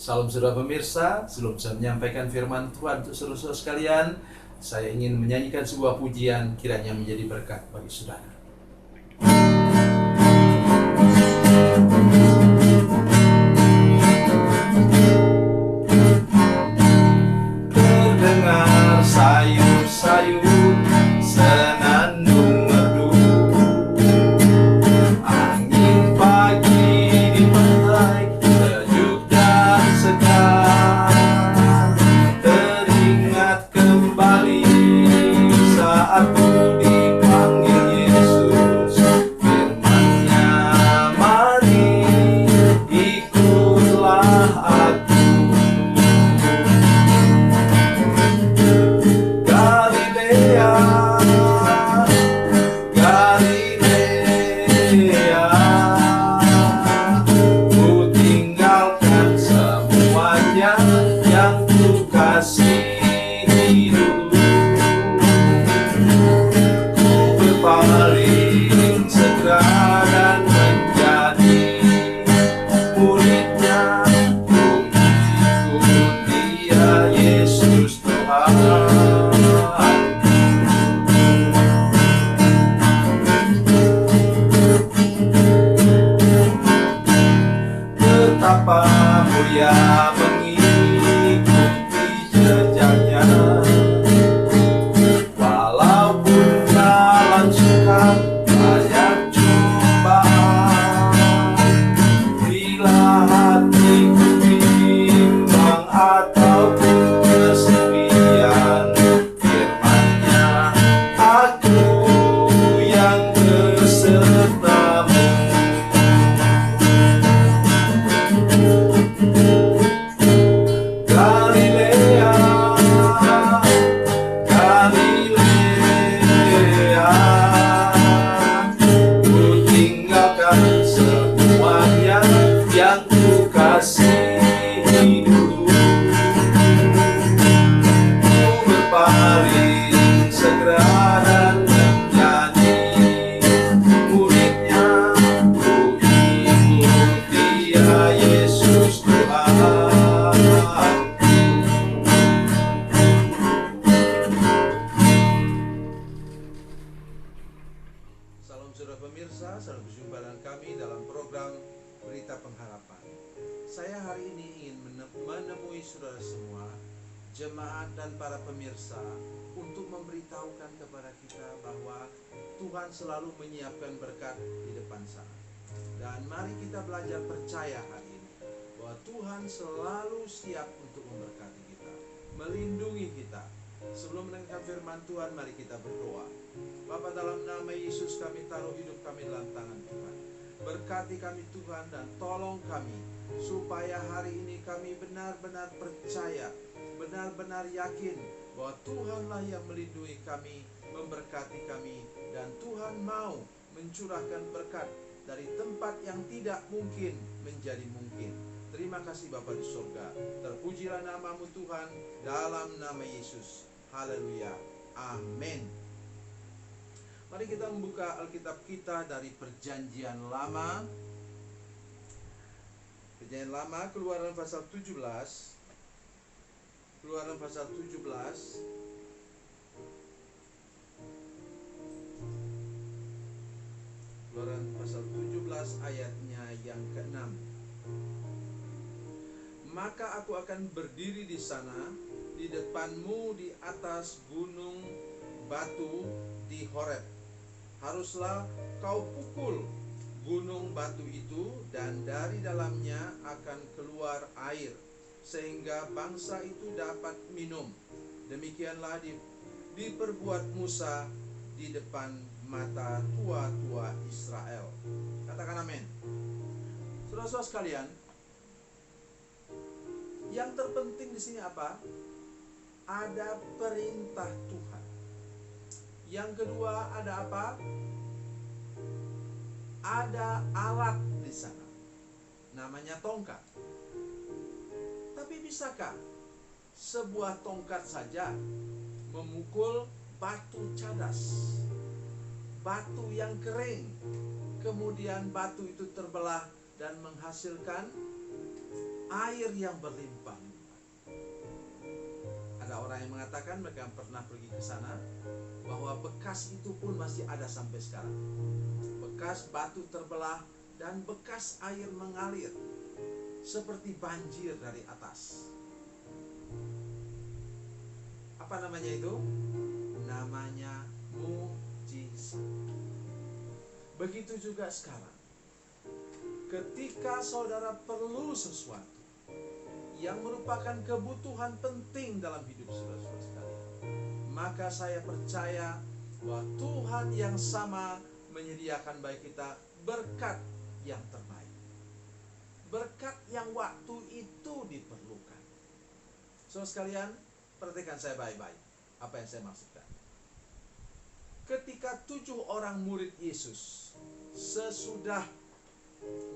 Salam saudara pemirsa, sebelum saya menyampaikan firman Tuhan untuk saudara sekalian, saya ingin menyanyikan sebuah pujian kiranya menjadi berkat bagi saudara. Terdengar sayup-sayup senandung merdu, angin pagi di pantai sejuk dan segar. Teringat kembali saat ku dipanggil Yesus, firman-Nya, mari ikutlah aku. Galilea, Galilea, ku tinggalkan semuanya yang ku kasihi dulu. Ku berpaling segera dan menjadi muridnya. Ku ikut Dia, Yesus Tuhan. Betapa mulia mengikuti jejaknya, walaupun jalan sukar banyak cobaan. Bila hatiku bimbang ataupun kesepian, firman-Nya, aku yang besertamu. Galilea, Galilea, ku tinggalkan semuanya yang ku kasihi dulu. Ku berpaling segera dan menjadi muridnya. Ku ikut Dia, Yesus Tuhan. Salam saudara pemirsa, salam berjumpa dengan kami dalam program Berita Pengharapan. Saya hari ini ingin menemui saudara semua, jemaat dan para pemirsa, untuk memberitahukan kepada kita bahwa Tuhan selalu menyiapkan berkat di depan sana. Dan mari kita belajar percaya hari ini bahwa Tuhan selalu siap untuk memberkati kita, melindungi kita. Sebelum mendengarkan firman Tuhan, mari kita berdoa. Bapa, dalam nama Yesus kami taruh hidup kami dalam tangan Tuhan. Berkati kami Tuhan dan tolong kami supaya hari ini kami benar-benar percaya, benar-benar yakin bahwa Tuhanlah yang melindungi kami, memberkati kami, dan Tuhan mau mencurahkan berkat dari tempat yang tidak mungkin menjadi mungkin. Terima kasih Bapa di surga. Terpujilah nama-Mu Tuhan, dalam nama Yesus. Haleluya. Amin. Mari kita membuka Alkitab kita dari Perjanjian Lama. Perjanjian Lama, Keluaran pasal 17. Keluaran pasal 17. Keluaran pasal 17 ayatnya yang ke-6. Maka aku akan berdiri di sana, di depanmu di atas gunung batu di Horeb. Haruslah kau pukul gunung batu itu, dan dari dalamnya akan keluar air, sehingga bangsa itu dapat minum. Demikianlah diperbuat Musa di depan mata tua-tua Israel. Katakan amin. Saudara-saudara sekalian, yang terpenting di sini apa? Ada perintah Tuhan. Yang kedua ada apa? Ada alat di sana. Namanya tongkat. Tapi bisakah sebuah tongkat saja memukul batu cadas, batu yang kering, kemudian batu itu terbelah dan menghasilkan air yang berlimpah-limpah. Ada orang yang mengatakan mereka pernah pergi ke sana, bahwa bekas itu pun masih ada sampai sekarang. Bekas batu terbelah dan bekas air mengalir seperti banjir dari atas. Apa namanya itu? Namanya mujizat. Begitu juga sekarang. Ketika saudara perlu sesuatu yang merupakan kebutuhan penting dalam hidup saudara-saudara sekalian, maka saya percaya bahwa Tuhan yang sama menyediakan bagi kita berkat yang terbaik, berkat yang waktu itu diperlukan. Saudara sekalian, perhatikan saya baik-baik apa yang saya maksudkan. Ketika 7 orang murid Yesus sesudah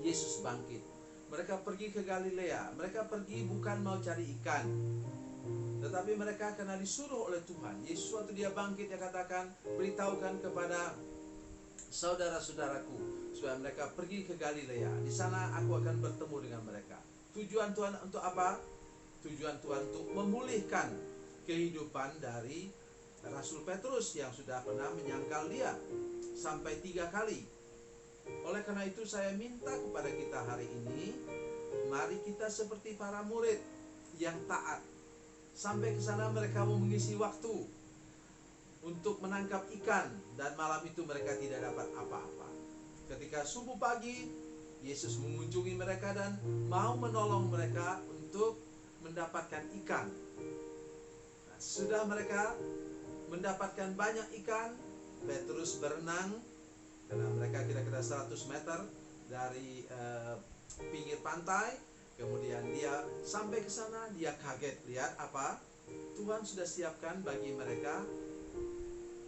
Yesus bangkit, mereka pergi ke Galilea. Mereka pergi bukan mau cari ikan, tetapi mereka karena disuruh oleh Tuhan. Yesus waktu dia bangkit, dia katakan, beritahukan kepada saudara-saudaraku supaya mereka pergi ke Galilea. Di sana aku akan bertemu dengan mereka. Tujuan Tuhan untuk apa? Tujuan Tuhan untuk memulihkan kehidupan dari Rasul Petrus yang sudah pernah menyangkal dia sampai 3 kali. Oleh karena itu saya minta kepada kita hari ini, mari kita seperti para murid yang taat. Sampai ke sana mereka mau mengisi waktu untuk menangkap ikan, dan malam itu mereka tidak dapat apa-apa. Ketika subuh pagi, Yesus mengunjungi mereka dan mau menolong mereka untuk mendapatkan ikan. Nah, sudah mereka mendapatkan banyak ikan, Petrus berenang, karena mereka kira-kira 100 meter dari pinggir pantai. Kemudian dia sampai ke sana, dia kaget lihat apa? Tuhan sudah siapkan bagi mereka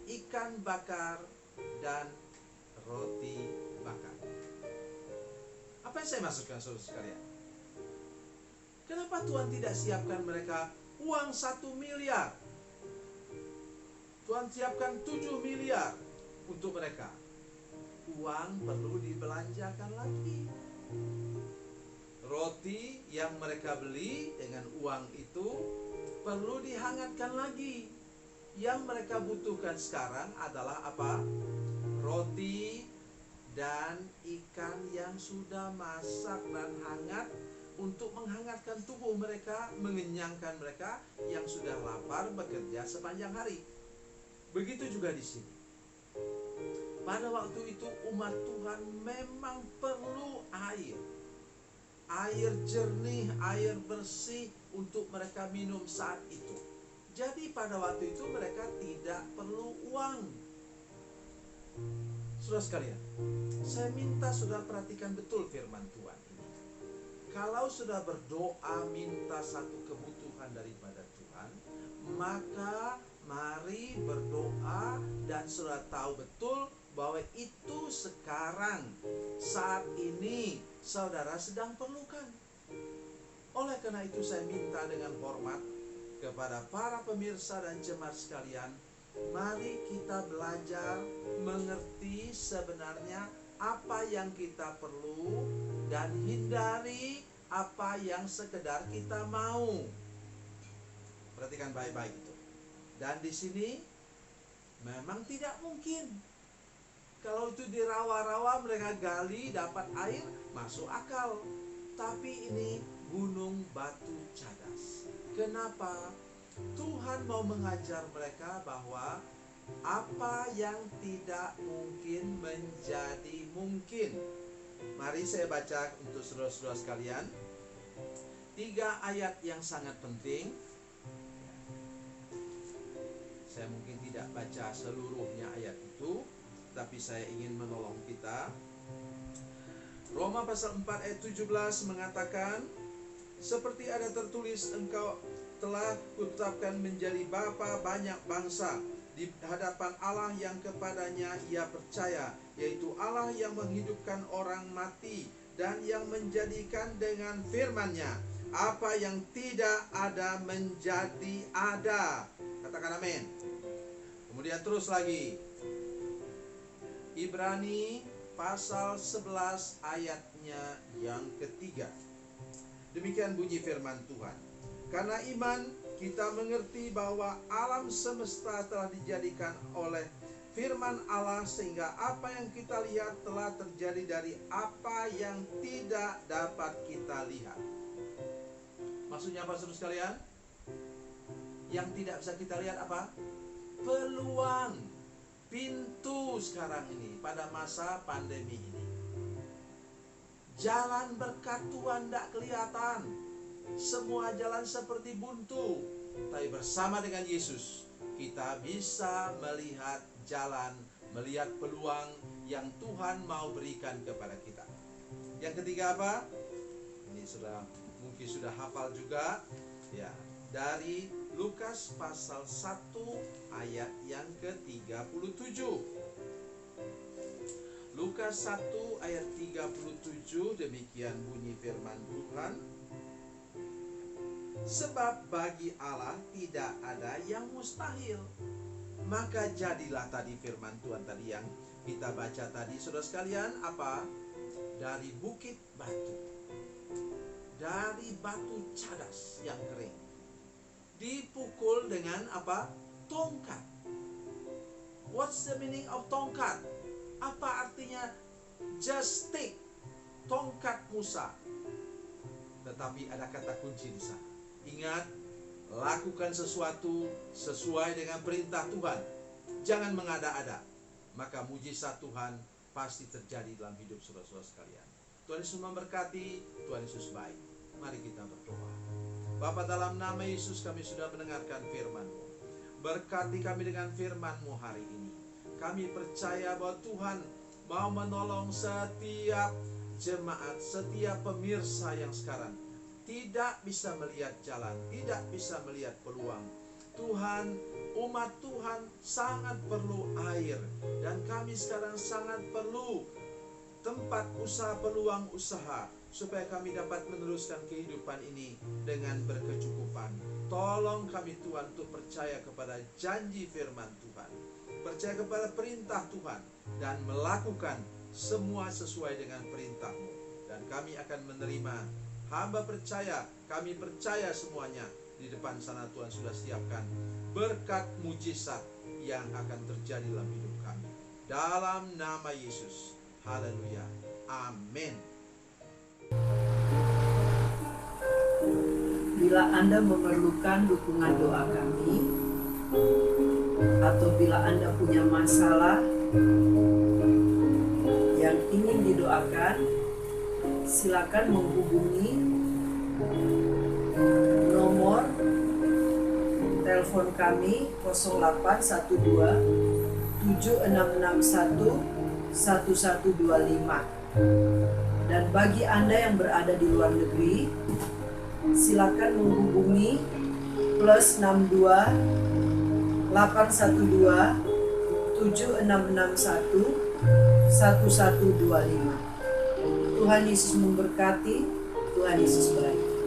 ikan bakar dan roti bakar. Apa yang saya maksudkan saudara sekalian? Kenapa Tuhan tidak siapkan mereka uang 1 miliar? Tuhan siapkan 7 miliar untuk mereka. Uang perlu dibelanjakan lagi. Roti yang mereka beli dengan uang itu perlu dihangatkan lagi. Yang mereka butuhkan sekarang adalah apa? Roti dan ikan yang sudah masak dan hangat untuk menghangatkan tubuh mereka, mengenyangkan mereka yang sudah lapar bekerja sepanjang hari. Begitu juga di sini. Pada waktu itu umat Tuhan memang perlu air. Air jernih, air bersih untuk mereka minum saat itu. Jadi pada waktu itu mereka tidak perlu uang. Saudara sekalian, saya minta saudara perhatikan betul firman Tuhan ini. Kalau sudah berdoa minta satu kebutuhan daripada Tuhan, maka mari berdoa dan saudara tahu betul bahwa itu sekarang, saat ini saudara sedang perlukan. Oleh karena itu saya minta dengan hormat kepada para pemirsa dan jemaat sekalian, mari kita belajar mengerti sebenarnya apa yang kita perlu dan hindari apa yang sekedar kita mau. Perhatikan baik-baik itu. Dan di sini memang tidak mungkin. Kalau itu di rawa-rawa mereka gali dapat air, masuk akal. Tapi ini gunung batu cadas. Kenapa? Tuhan mau mengajar mereka bahwa apa yang tidak mungkin menjadi mungkin. Mari saya baca untuk saudara-saudara sekalian 3 ayat yang sangat penting. Saya mungkin tidak baca seluruhnya ayat itu, tapi saya ingin menolong kita. Roma pasal 4 ayat 17 mengatakan, seperti ada tertulis, engkau telah kutetapkan menjadi bapa banyak bangsa di hadapan Allah yang kepadanya ia percaya, yaitu Allah yang menghidupkan orang mati dan yang menjadikan dengan firman-Nya apa yang tidak ada menjadi ada. Katakan amin. Kemudian terus lagi, Ibrani pasal 11 ayatnya yang ketiga. Demikian bunyi firman Tuhan. Karena iman kita mengerti bahwa alam semesta telah dijadikan oleh firman Allah, sehingga apa yang kita lihat telah terjadi dari apa yang tidak dapat kita lihat. Maksudnya apa, saudara sekalian? Yang tidak bisa kita lihat apa? Peluang, pintu sekarang ini pada masa pandemi ini. Jalan berkat Tuhan tidak kelihatan. Semua jalan seperti buntu. Tapi bersama dengan Yesus, kita bisa melihat jalan, melihat peluang yang Tuhan mau berikan kepada kita. Yang ketiga apa? Ini mungkin sudah hafal juga. Ya, dari Lukas pasal 1 ayat yang ke-37. Lukas 1 ayat 37, demikian bunyi firman Tuhan. Sebab bagi Allah tidak ada yang mustahil. Maka jadilah tadi firman Tuhan tadi yang kita baca tadi, saudara sekalian, apa? Dari bukit batu, dari batu cadas yang kering, dipukul dengan apa? Tongkat. What's the meaning of tongkat? Apa artinya? Just stick, tongkat Musa. Tetapi ada kata kunci di sana. Ingat, lakukan sesuatu sesuai dengan perintah Tuhan. Jangan mengada-ada. Maka mujizat Tuhan pasti terjadi dalam hidup saudara-saudara sekalian. Tuhan Yesus memberkati, Tuhan Yesus baik. Mari kita berdoa. Bapa, dalam nama Yesus kami sudah mendengarkan firman-Mu. Berkati kami dengan firman-Mu hari ini. Kami percaya bahwa Tuhan mau menolong setiap jemaat, setiap pemirsa yang sekarang tidak bisa melihat jalan, tidak bisa melihat peluang. Tuhan, umat Tuhan sangat perlu air, dan kami sekarang sangat perlu tempat usaha, peluang usaha, supaya kami dapat meneruskan kehidupan ini dengan berkecukupan. Tolong kami Tuhan untuk percaya kepada janji firman Tuhan, percaya kepada perintah Tuhan, dan melakukan semua sesuai dengan perintah-Mu. Dan kami akan menerima. Hamba percaya, kami percaya semuanya di depan sana Tuhan sudah siapkan berkat mujizat yang akan terjadi dalam hidup kami. Dalam nama Yesus. Haleluya. Amin. Bila Anda memerlukan dukungan doa kami, atau bila Anda punya masalah yang ingin didoakan, silakan menghubungi nomor telepon kami 0812 7661 1125. Dan bagi Anda yang berada di luar negeri, silakan menghubungi +62 812 7661 1125. Tuhan Yesus memberkati, Tuhan Yesus baik.